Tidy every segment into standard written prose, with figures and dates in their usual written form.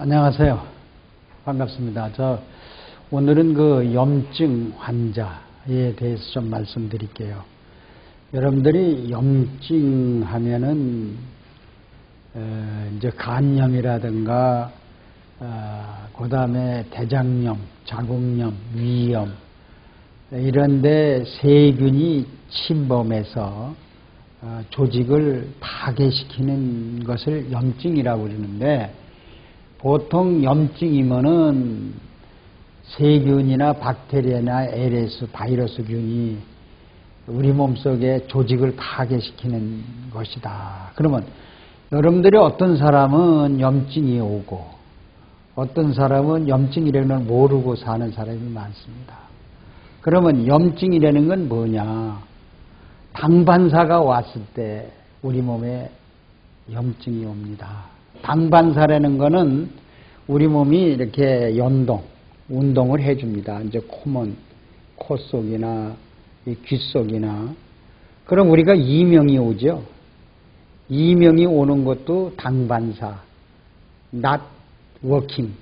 안녕하세요. 반갑습니다. 오늘은 그 염증 환자에 대해서 좀 말씀드릴게요. 여러분들이 염증 하면은, 이제 간염이라든가, 그 다음에 대장염, 자궁염, 위염, 이런데 세균이 침범해서 조직을 파괴시키는 것을 염증이라고 그러는데, 보통 염증이면은 세균이나 박테리아나 LS, 바이러스균이 우리 몸속에 조직을 파괴시키는 것이다. 그러면 여러분들이 어떤 사람은 염증이 오고 어떤 사람은 염증이라는 걸 모르고 사는 사람이 많습니다. 그러면 염증이라는 건 뭐냐? 당반사가 왔을 때 우리 몸에 염증이 옵니다. 당반사라는 거는 우리 몸이 이렇게 운동을 해줍니다. 이제 코 속이나 귀 속이나. 그럼 우리가 이명이 오죠. 이명이 오는 것도 당반사, not working.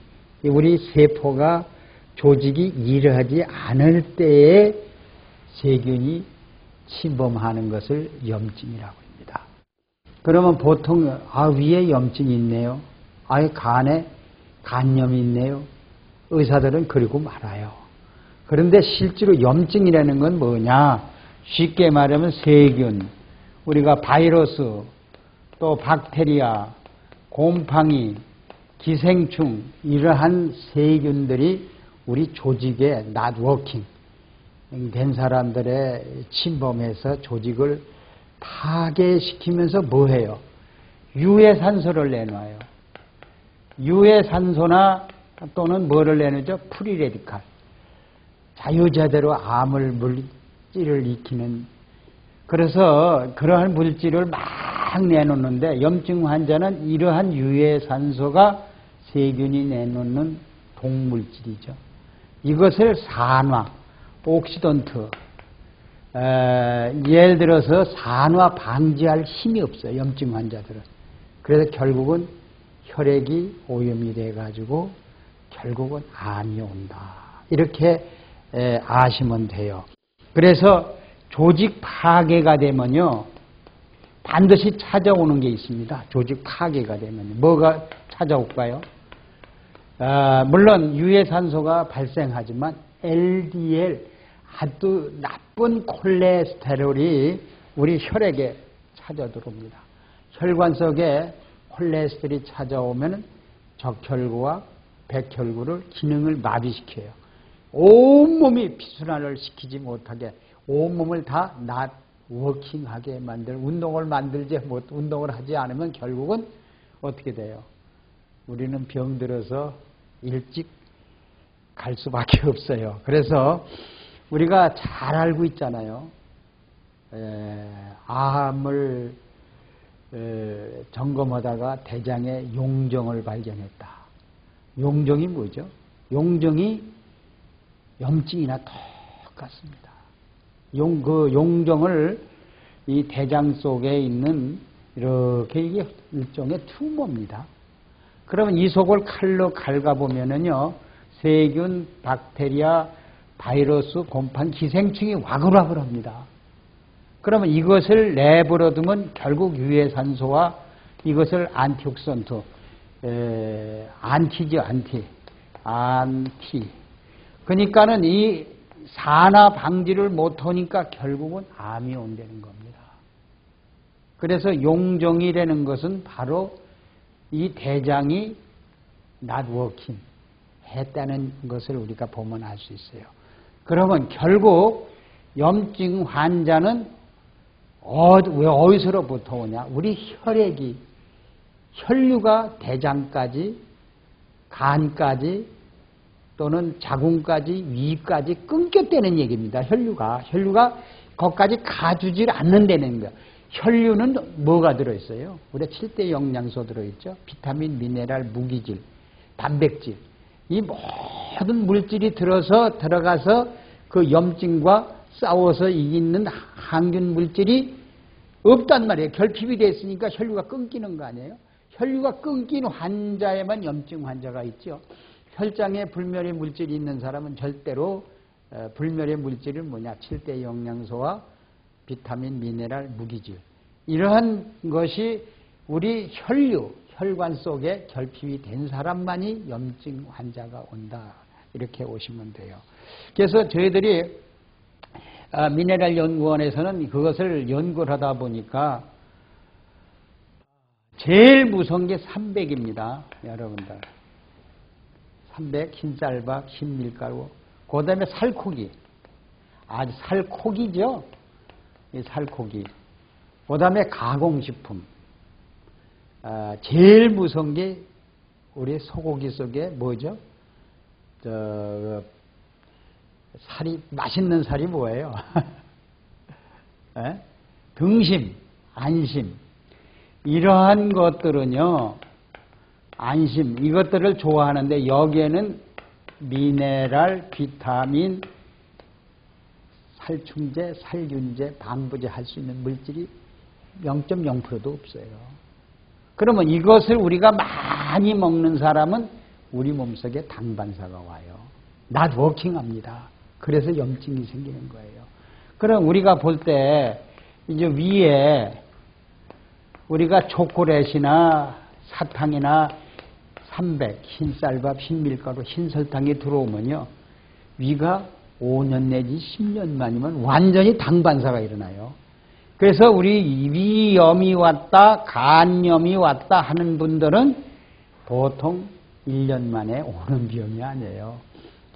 우리 세포가 조직이 일을 하지 않을 때에 세균이 침범하는 것을 염증이라고 합니다. 그러면 보통 위에 염증이 있네요. 간에 간염이 있네요. 의사들은 그러고 말아요. 그런데 실제로 염증이라는 건 뭐냐? 쉽게 말하면 세균, 우리가 바이러스, 또 박테리아, 곰팡이, 기생충, 이러한 세균들이 우리 조직에 not working 된 사람들의 침범해서 조직을 파괴시키면서 뭐해요? 유해산소를 내놔요. 유해산소나 또는 뭐를 내놓죠? 프리레디칼. 자유자재로 암을 물질을 일으키는. 그래서 그러한 물질을 막 내놓는데 염증 환자는 이러한 유해산소가 세균이 내놓는 독물질이죠. 이것을 산화, 옥시던트, 예를 들어서 산화 방지할 힘이 없어요. 염증 환자들은. 그래서 결국은 혈액이 오염이 돼가지고 결국은 암이 온다. 이렇게 아시면 돼요. 그래서 조직 파괴가 되면요, 반드시 찾아오는 게 있습니다. 조직 파괴가 되면 뭐가 찾아올까요? 물론 유해산소가 발생하지만 LDL, 아주 나쁜 콜레스테롤이 우리 혈액에 찾아 들어옵니다. 혈관 속에 콜레스테롤이 찾아오면 적혈구와 백혈구를 기능을 마비시켜요. 온몸이 피순환을 시키지 못하게, 온몸을 다 not working하게 운동을 하지 않으면 결국은 어떻게 돼요? 우리는 병들어서 일찍 갈 수밖에 없어요. 그래서 우리가 잘 알고 있잖아요. 암을 점검하다가 대장에 용종을 발견했다. 용종이 뭐죠? 용종이 염증이나 똑같습니다. 그 용종을 이 대장 속에 있는 이렇게 이게 일종의 튜머입니다. 그러면 이 속을 칼로 갉아보면은요, 세균, 박테리아, 바이러스, 곰팡이, 기생충이 와글와글합니다. 그러면 이것을 내버려 두면 결국 유해산소와 이것을 안티옥시던트, 안티죠, 안티. 그러니까는 이 산화 방지를 못하니까 결국은 암이 온다는 겁니다. 그래서 용종이라는 것은 바로 이 대장이 not working 했다는 것을 우리가 보면 알 수 있어요. 그러면 결국 염증 환자는 왜 어디서부터 오냐? 우리 혈류가 대장까지, 간까지, 또는 자궁까지, 위까지 끊겼다는 얘기입니다. 혈류가 거기까지 가주질 않는다는 거예요. 혈류는 뭐가 들어있어요? 우리가 7대 영양소 들어있죠. 비타민, 미네랄, 무기질, 단백질. 이 모든 물질이 들어가서 그 염증과 싸워서 이기는 항균 물질이 없단 말이에요. 결핍이 됐으니까 혈류가 끊기는 거 아니에요? 혈류가 끊긴 환자에만 염증 환자가 있죠. 혈장에 불멸의 물질이 있는 사람은 절대로 불멸의 물질은 뭐냐? 7대 영양소와 비타민, 미네랄, 무기질. 이러한 것이 우리 혈류, 혈관 속에 결핍이 된 사람만이 염증 환자가 온다. 이렇게 오시면 돼요. 그래서 저희들이 미네랄 연구원에서는 그것을 연구를 하다 보니까 제일 무서운 게 300입니다. 여러분들. 300, 흰쌀밥, 흰밀가루, 그 다음에 살코기. 아주 살코기죠. 이 살코기. 그 다음에 가공식품. 제일 무서운 게 우리 소고기 속에 뭐죠? 살이, 맛있는 살이 뭐예요? 등심, 안심. 이러한 것들은요, 안심, 이것들을 좋아하는데 여기에는 미네랄, 비타민, 살충제, 살균제, 방부제 할 수 있는 물질이 0.0%도 없어요. 그러면 이것을 우리가 많이 먹는 사람은 우리 몸속에 당반사가 와요. 낫워킹합니다. 그래서 염증이 생기는 거예요. 그럼 우리가 볼 때 이제 위에 우리가 초콜릿이나 사탕이나 300, 흰쌀밥, 흰밀가루, 흰설탕이 들어오면요. 위가 5년 내지 10년 만이면 완전히 당반사가 일어나요. 그래서 우리 위염이 왔다, 간염이 왔다 하는 분들은 보통 1년 만에 오는 병이 아니에요.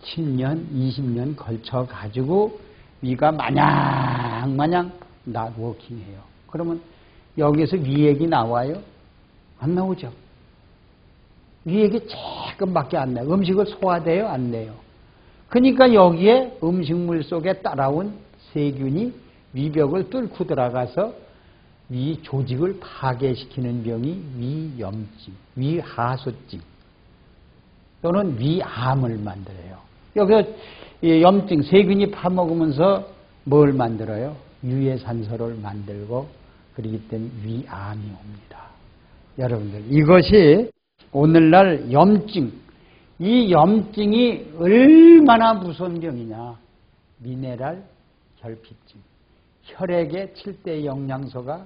10년, 20년 걸쳐 가지고 위가 마냥 낫워킹해요. 그러면 여기서 위액이 나와요? 안 나오죠. 위액이 조금밖에 안 나요. 음식을 소화돼요? 안 돼요. 그러니까 여기에 음식물 속에 따라온 세균이 위벽을 뚫고 들어가서 위 조직을 파괴시키는 병이 위염증, 위하수증 또는 위암을 만들어요. 여기서 염증, 세균이 파먹으면서 뭘 만들어요? 유해산소를 만들고 그렇기 때문에 위암이 옵니다. 여러분들, 이것이 오늘날 염증, 이 염증이 얼마나 무서운 병이냐. 미네랄 결핍증. 혈액의 7대 영양소가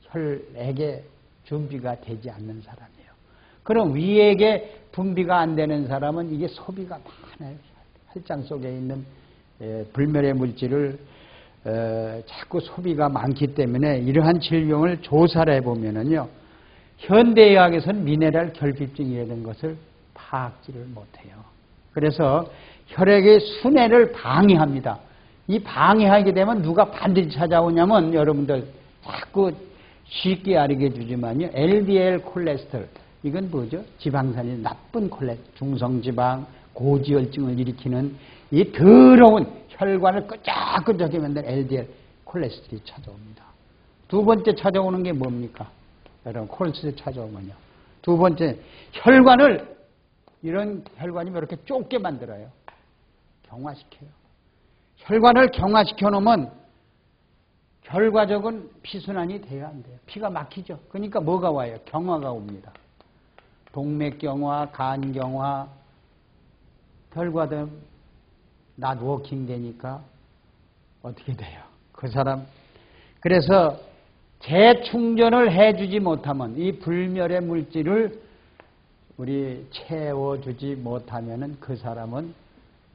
혈액에 준비가 되지 않는 사람이에요. 그럼 위액에 분비가 안 되는 사람은 이게 소비가 많아요. 혈장 속에 있는 불멸의 물질을 자꾸 소비가 많기 때문에 이러한 질병을 조사를 해보면은요, 현대의학에서는 미네랄 결핍증이라는 것을 파악지를 못해요. 그래서 혈액의 순회를 방해합니다. 이 방해하게 되면 누가 반드시 찾아오냐면 여러분들 자꾸 쉽게 알게 주지만요, LDL 콜레스테롤, 이건 뭐죠? 지방산이 나쁜 콜레스테롤, 중성지방, 고지혈증을 일으키는 이 더러운 혈관을 끄적끄적하게 만든 LDL 콜레스테롤이 찾아옵니다. 두 번째 찾아오는 게 뭡니까? 여러분, 콜레스테롤 찾아오면요. 두 번째, 혈관을, 이런 혈관이 이렇게 좁게 만들어요. 경화시켜요. 혈관을 경화시켜 놓으면 결과적인 피순환이 돼야 안 돼요. 피가 막히죠. 그러니까 뭐가 와요? 경화가 옵니다. 동맥경화, 간경화, 결과는 낫워킹 되니까 어떻게 돼요? 그 사람. 그래서 재충전을 해주지 못하면 이 불멸의 물질을 우리 채워주지 못하면은 그 사람은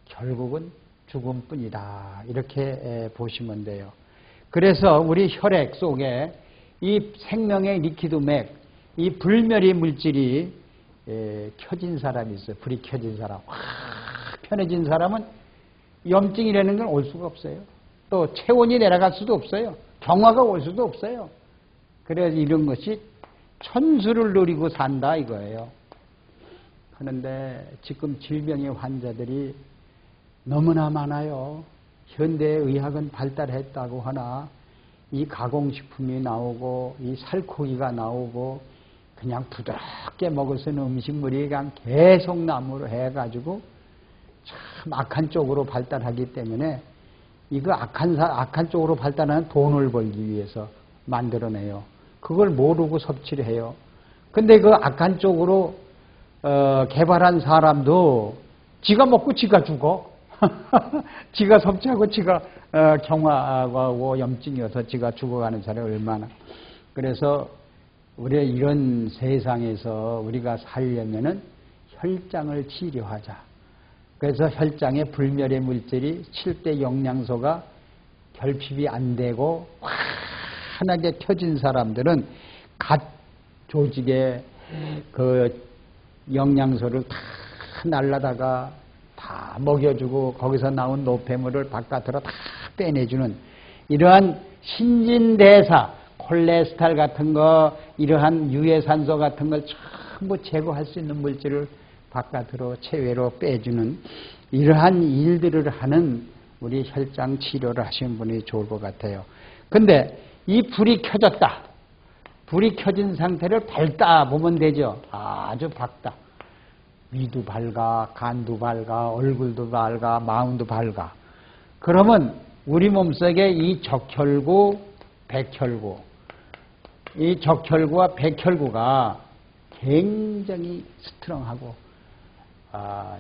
결국은 죽음뿐이다. 이렇게 보시면 돼요. 그래서 우리 혈액 속에 이 생명의 리퀴드맥, 이 불멸의 물질이 켜진 사람이 있어요. 불이 켜진 사람. 확 편해진 사람은 염증이라는 건 올 수가 없어요. 또 체온이 내려갈 수도 없어요. 경화가 올 수도 없어요. 그래서 이런 것이 천수를 누리고 산다 이거예요. 그런데 지금 질병의 환자들이 너무나 많아요. 현대의학은 발달했다고 하나 이 가공식품이 나오고 이 살코기가 나오고 그냥 부드럽게 먹을 수 있는 음식물이 그냥 계속 나무로 해가지고 참 악한 쪽으로 발달하기 때문에 이거 악한 쪽으로 발달하는 돈을 벌기 위해서 만들어내요. 그걸 모르고 섭취를 해요. 근데 그 악한 쪽으로 개발한 사람도 지가 먹고 지가 죽어. 지가 섭취하고 지가 경화하고 염증이어서 지가 죽어가는 사람이 얼마나. 그래서 우리가 이런 세상에서 우리가 살려면은 혈장을 치료하자. 그래서 혈장에 불멸의 물질이 7대 영양소가 결핍이 안 되고 환하게 켜진 사람들은 갓 조직에 그 영양소를 다 날라다가 다 먹여주고 거기서 나온 노폐물을 바깥으로 다 빼내주는 이러한 신진대사, 콜레스테롤 같은 거, 이러한 유해산소 같은 걸 전부 제거할 수 있는 물질을 바깥으로 체외로 빼주는 이러한 일들을 하는 우리 혈장 치료를 하시는 분이 좋을 것 같아요. 근데 이 불이 켜졌다. 불이 켜진 상태를 밝다 보면 되죠. 아주 밝다. 위도 밝아, 간도 밝아, 얼굴도 밝아, 마음도 밝아. 그러면 우리 몸속에 이 적혈구, 백혈구, 이 적혈구와 백혈구가 굉장히 스트롱하고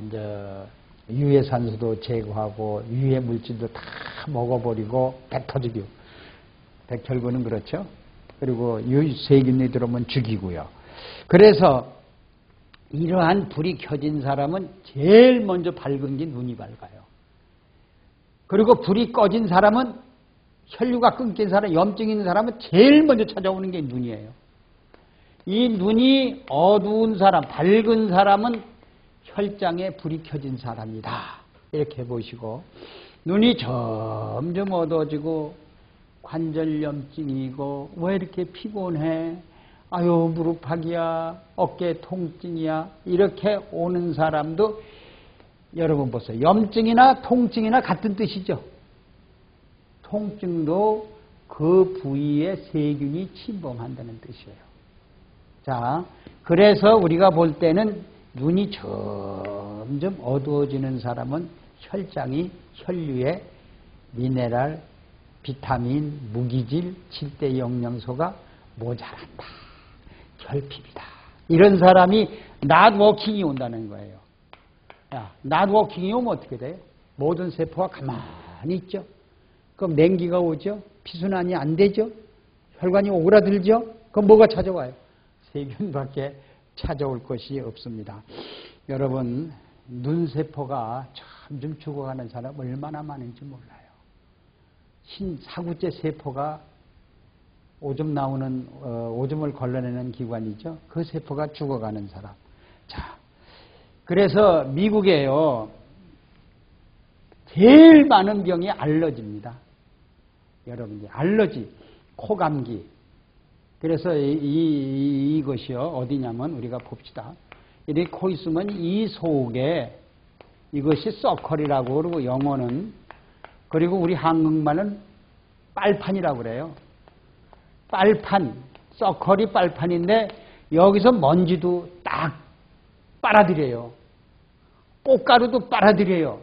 이제 유해산소도 제거하고 유해 물질도 다 먹어버리고 배 터지고. 백혈구는 그렇죠. 그리고 세균이 들어오면 죽이고요. 그래서 이러한 불이 켜진 사람은 제일 먼저 밝은 게 눈이 밝아요. 그리고 불이 꺼진 사람은, 혈류가 끊긴 사람, 염증 있는 사람은 제일 먼저 찾아오는 게 눈이에요. 이 눈이 어두운 사람, 밝은 사람은 혈장에 불이 켜진 사람이다. 이렇게 보시고, 눈이 점점 어두워지고 관절염증이고 왜 이렇게 피곤해? 아유 무릎팍이야, 어깨 통증이야, 이렇게 오는 사람도 여러분 보세요. 염증이나 통증이나 같은 뜻이죠. 통증도 그 부위에 세균이 침범한다는 뜻이에요. 자, 그래서 우리가 볼 때는 눈이 점점 어두워지는 사람은 혈장이 혈류에 미네랄, 비타민, 무기질, 7대 영양소가 모자란다. 결핍이다. 이런 사람이 낫워킹이 온다는 거예요. 야, 낫워킹이 오면 어떻게 돼요? 모든 세포가 가만히 있죠. 그럼 냉기가 오죠. 피순환이 안 되죠. 혈관이 오그라들죠. 그럼 뭐가 찾아와요? 세균밖에 찾아올 것이 없습니다. 여러분, 눈세포가 점점 죽어가는 사람 얼마나 많은지 몰라요. 사구째 세포가 오줌 나오는, 오줌을 걸러내는 기관이죠. 그 세포가 죽어가는 사람. 자, 그래서 미국에요, 제일 많은 병이 알러지입니다. 여러분들, 알러지, 코감기. 그래서 이것이요, 어디냐면, 우리가 봅시다. 이렇게 코 있으면 이 속에 이것이 서컬이라고 그러고, 영어는, 그리고 우리 한국말은 빨판이라고 그래요. 빨판, 서컬이 빨판인데 여기서 먼지도 딱 빨아들여요. 꽃가루도 빨아들여요.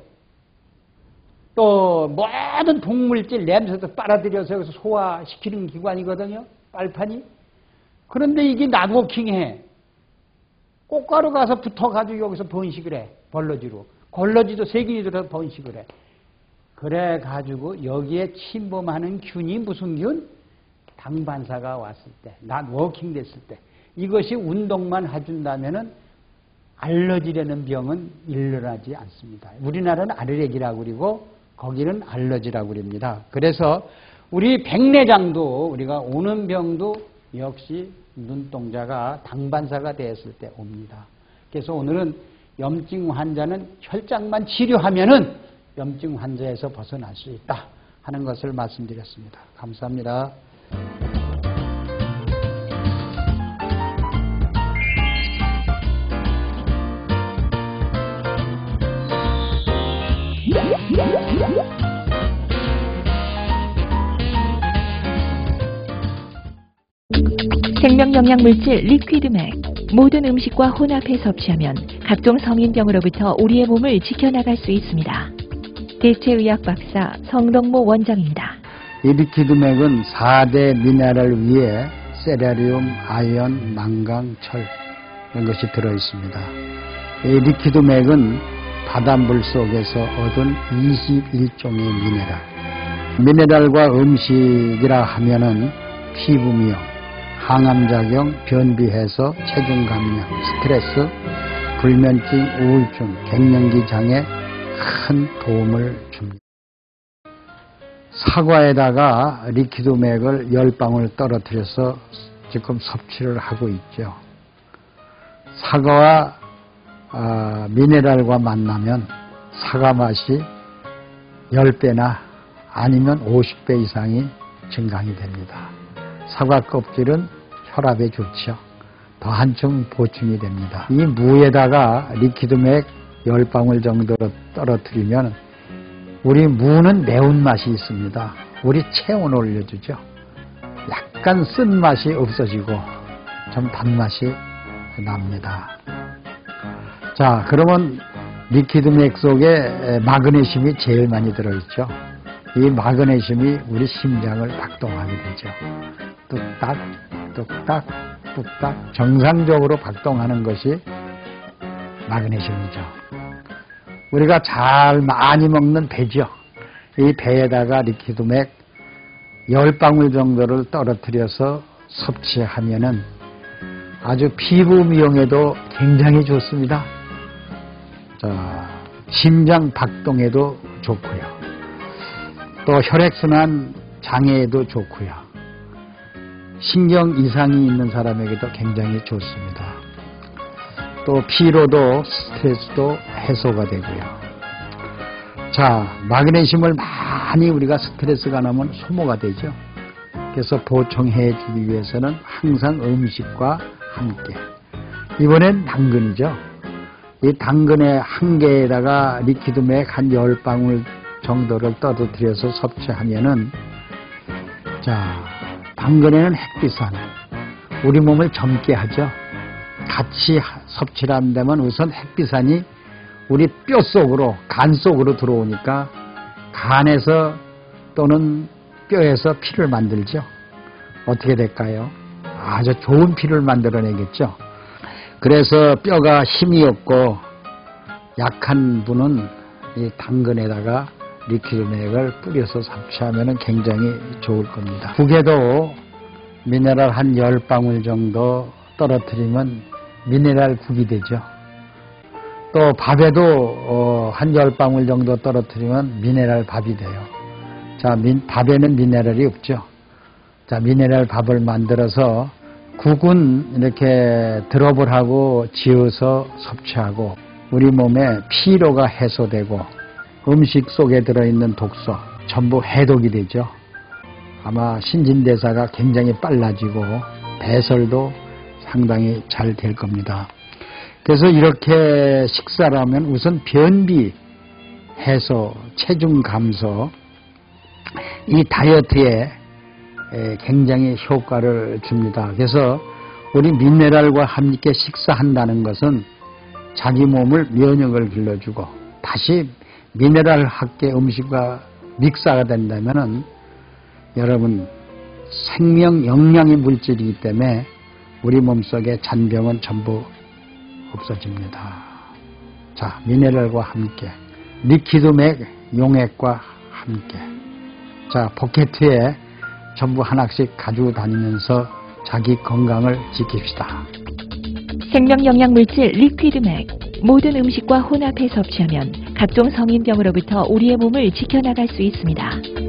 또 모든 동물질 냄새도 빨아들여서 여기서 소화시키는 기관이거든요. 빨판이. 그런데 이게 낫워킹해. 꽃가루 가서 붙어가지고 여기서 번식을 해. 벌러지로. 걸러지도 세균이 들어서 번식을 해. 그래가지고 여기에 침범하는 균이 무슨 균? 당반사가 왔을 때, 낫워킹 됐을 때, 이것이 운동만 해준다면은 알러지라는 병은 일어나지 않습니다. 우리나라는 알레르기라고 그러고 거기는 알러지라고 그럽니다. 그래서 우리 백내장도 우리가 오는 병도 역시 눈동자가 당반사가 되었을 때 옵니다. 그래서 오늘은 염증 환자는 혈장만 치료하면은 염증 환자에서 벗어날 수 있다 하는 것을 말씀드렸습니다. 감사합니다. 생명영양물질 리퀴드맥. 모든 음식과 혼합해 섭취하면 각종 성인병으로부터 우리의 몸을 지켜나갈 수 있습니다. 대체의학 박사 성동모 원장입니다. 이 리퀴드맥은 4대 미네랄 위에 세라리움, 아연, 망강, 철 이런 것이 들어있습니다. 이 리퀴드맥은 바닷물 속에서 얻은 21종의 미네랄과 음식이라 하면은 피부미용, 항암작용, 변비해소, 체중 감량, 스트레스, 불면증, 우울증, 갱년기 장애 큰 도움을 줍니다. 사과에다가 리퀴드맥을 10방울 떨어뜨려서 지금 섭취를 하고 있죠. 사과와 미네랄과 만나면 사과 맛이 10배나 아니면 50배 이상이 증강이 됩니다. 사과 껍질은 혈압에 좋죠. 더 한층 보충이 됩니다. 이 무에다가 리퀴드맥 10방울 정도 떨어뜨리면 우리 무는 매운맛이 있습니다. 우리 체온을 올려주죠. 약간 쓴맛이 없어지고 좀 단맛이 납니다. 자, 그러면 리퀴드맥 속에 마그네슘이 제일 많이 들어있죠. 이 마그네슘이 우리 심장을 박동하게 되죠. 뚝딱, 뚝딱, 뚝딱 정상적으로 박동하는 것이 마그네슘이죠. 우리가 잘 많이 먹는 배죠. 이 배에다가 리퀴드맥 10방울 정도를 떨어뜨려서 섭취하면은 아주 피부 미용에도 굉장히 좋습니다. 자, 심장 박동에도 좋고요. 또 혈액순환 장애에도 좋고요. 신경 이상이 있는 사람에게도 굉장히 좋습니다. 또 피로도 스트레스도 해소가 되고요. 자, 마그네슘을 많이 우리가 스트레스가 나면 소모가 되죠. 그래서 보충해 주기 위해서는 항상 음식과 함께. 이번엔 당근이죠. 이 당근의 한 개에다가 리퀴드맥 한 10방울 정도를 떨어뜨려서 섭취하면은, 자, 당근에는 햇빛산, 우리 몸을 젊게 하죠. 같이 섭취를 한다면 우선 햇빛산이 우리 뼈 속으로, 간 속으로 들어오니까 간에서 또는 뼈에서 피를 만들죠. 어떻게 될까요? 아주 좋은 피를 만들어내겠죠. 그래서 뼈가 힘이 없고 약한 분은 이 당근에다가 리퀴드맥을 뿌려서 섭취하면 굉장히 좋을 겁니다. 국에도 미네랄 한 10방울 정도 떨어뜨리면 미네랄 국이 되죠. 또 밥에도 한 10방울 정도 떨어뜨리면 미네랄 밥이 돼요. 자, 밥에는 미네랄이 없죠. 자, 미네랄 밥을 만들어서 국은 이렇게 드롭을 하고 지어서 섭취하고 우리 몸에 피로가 해소되고 음식 속에 들어있는 독소 전부 해독이 되죠. 아마 신진대사가 굉장히 빨라지고 배설도 상당히 잘 될 겁니다. 그래서 이렇게 식사를 하면 우선 변비 해소, 체중 감소, 이 다이어트에 굉장히 효과를 줍니다. 그래서 우리 미네랄과 함께 식사한다는 것은 자기 몸을 면역을 길러주고 다시 미네랄 함께 음식과 믹사가 된다면은 여러분 생명 영양의 물질이기 때문에 우리 몸속의 잔병은 전부 없어집니다. 자, 미네랄과 함께 리퀴드맥 용액과 함께 자, 포켓에 전부 하나씩 가지고 다니면서 자기 건강을 지킵시다. 생명영양물질 리퀴드맥 모든 음식과 혼합해 섭취하면 각종 성인병으로부터 우리의 몸을 지켜나갈 수 있습니다.